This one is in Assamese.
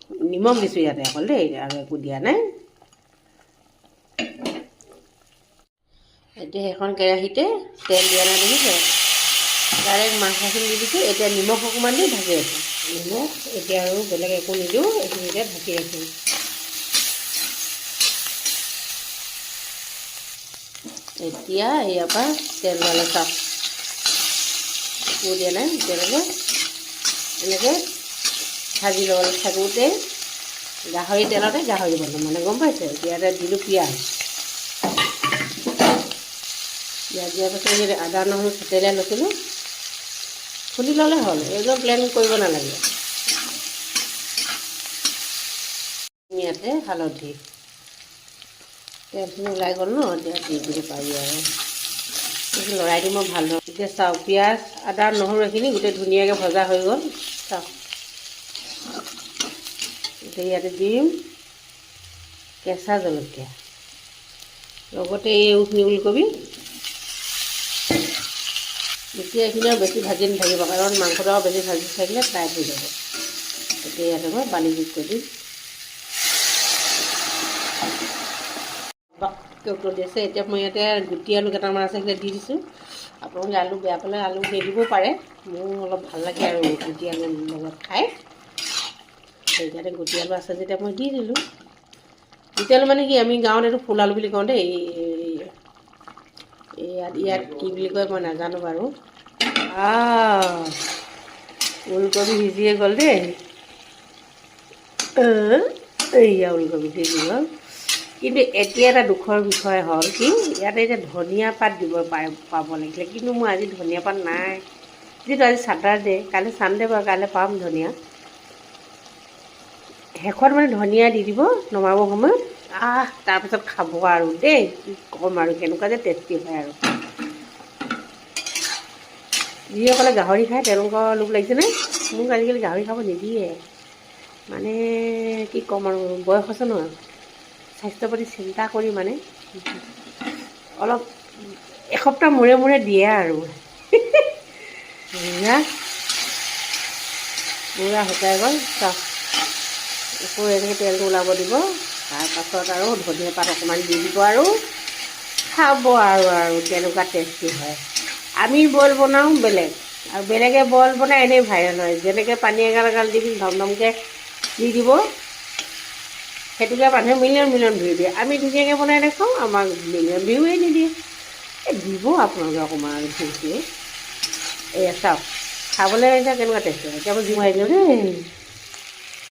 নিমখ দিছোঁ ইয়াতে অকল দেই, আৰু একো দিয়া নাই। এতিয়া সেইখন কেৰাহীতে তেল দিয়া নাই দেখিছে, ডাইৰেক্ট মাংসখিনি দি দিছোঁ। এতিয়া নিমখ অকণমান দি ঢাকি ৰাখিম। নিমখ এতিয়া আৰু বেলেগ একো নিদিওঁ, এইখিনিতে ঢাকি ৰাখিম। এতিয়া ইয়াৰ পৰা তেল ওলালে চাওক, একো দিয়া নাই। এতিয়ালৈকে এনেকৈ ভাজি ল'ব থাকোঁতে গাহৰি তেলতে গাহৰি বনাম মানে, গম পাইছে। এতিয়া দিলোঁ পিঁয়াজ। পিঁয়াজ দিয়াৰ পাছত আদা নহৰু থেতেলিয়াই লৈছিলোঁ, খুন্দি ল'লে হ'ল, একদম প্লেন কৰিব নালাগে। ইয়াতে হালধি, তেলখিনি ওলাই গ'ল ন, এতিয়া দি দিব পাৰি আৰু। লৰাই দিম মই ভালদৰে। এতিয়া চাওক, পিঁয়াজ আদা নহৰু এইখিনি গোটেই ধুনীয়াকৈ ভজা হৈ গ'ল। চাওক, এতিয়া ইয়াতে দিম কেঁচা জলকীয়া, লগতে এই ওলকবি। এতিয়া এইখিনি আৰু বেছি ভাজি নাথাকিব, কাৰণ মাংসটো আৰু বেছি ভাজি থাকিলে টাইট হৈ যাব। এতিয়া ইয়াতে মই পানী যোগ কৰি দিম। উতলি আছে। এতিয়া মই ইয়াতে গুটি আলু কেইটামান আছে, সেইবিলাক দি দিছোঁ। আপোনালোকে আলু বেয়া পালে আলু নিদিবও পাৰে, মোৰ অলপ ভাল লাগে আৰু গুটি আলুৰ লগত খাই, সেইকাৰণে গুটি আলু আছে যেতিয়া মই দি দিলোঁ। গুটি আলু মানে কি, আমি গাঁৱত এইটো ফুল আলু বুলি কওঁ দেই। ইয়াত কি বুলি কয় মই নাজানো বাৰু। ওলকবি সিজিয়ে গ'ল দেই। এইয়া ওলকবি সিজি গ'ল। কিন্তু এতিয়া এটা দুখৰ বিষয় হ'ল কি, ইয়াতে এতিয়া ধনিয়া পাত দিব পাব লাগিছিলে, কিন্তু মোৰ আজি ধনিয়া পাত নাই। যিহেতু আজি ছাটাৰডে, কাইলৈ ছানডে বাৰু, কাইলৈ পাম ধনিয়া। শেষত মানে ধনিয়া দি দিব নমাবৰ সময়ত, তাৰপিছত খাব আৰু দেই, কি ক'ম আৰু, কেনেকুৱা যে টেষ্টি হয় আৰু। যিসকলে গাহৰি খায় তেওঁলোকৰ লোভ লাগিছেনে? মোক আজিকালি গাহৰি খাব নিদিয়ে, মানে কি ক'ম আৰু, বয়স হৈছে নহয়, স্বাস্থ্যৰ প্ৰতি চিন্তা কৰি মানে অলপ এসপ্তাহ মূৰে মূৰে দিয়ে আৰু। পুৰা শুকাই গ'ল চাওক। আকৌ এনেকৈ তেলটো ওলাব দিব, তাৰপাছত আৰু ধনিয়া পাত অকণমান দি দিব আৰু খাব আৰু কেনেকুৱা টেষ্টি হয়। আমি বইল বনাওঁ বেলেগ, আৰু বেলেগে বইল বনাই এনেই ভাইৰেল হয়। যেনেকৈ পানী এগাল এগাল দি ধমধমকৈ দি দিব, সেইটোকে মানুহে মিলিয়ন মিলিয়ন ভিউ দিয়ে। আমি ধুনীয়াকৈ বনাই দেখাওঁ, আমাক মিলিয়ন ভিউৱে নিদিয়ে। দিব আপোনালোকে অকণমান আৰু ভিউটো। এয়া চাওক, খাবলৈ এতিয়া কেনেকুৱা টেষ্টি হয়। এতিয়া মই জুই মাৰি দিওঁ দেই।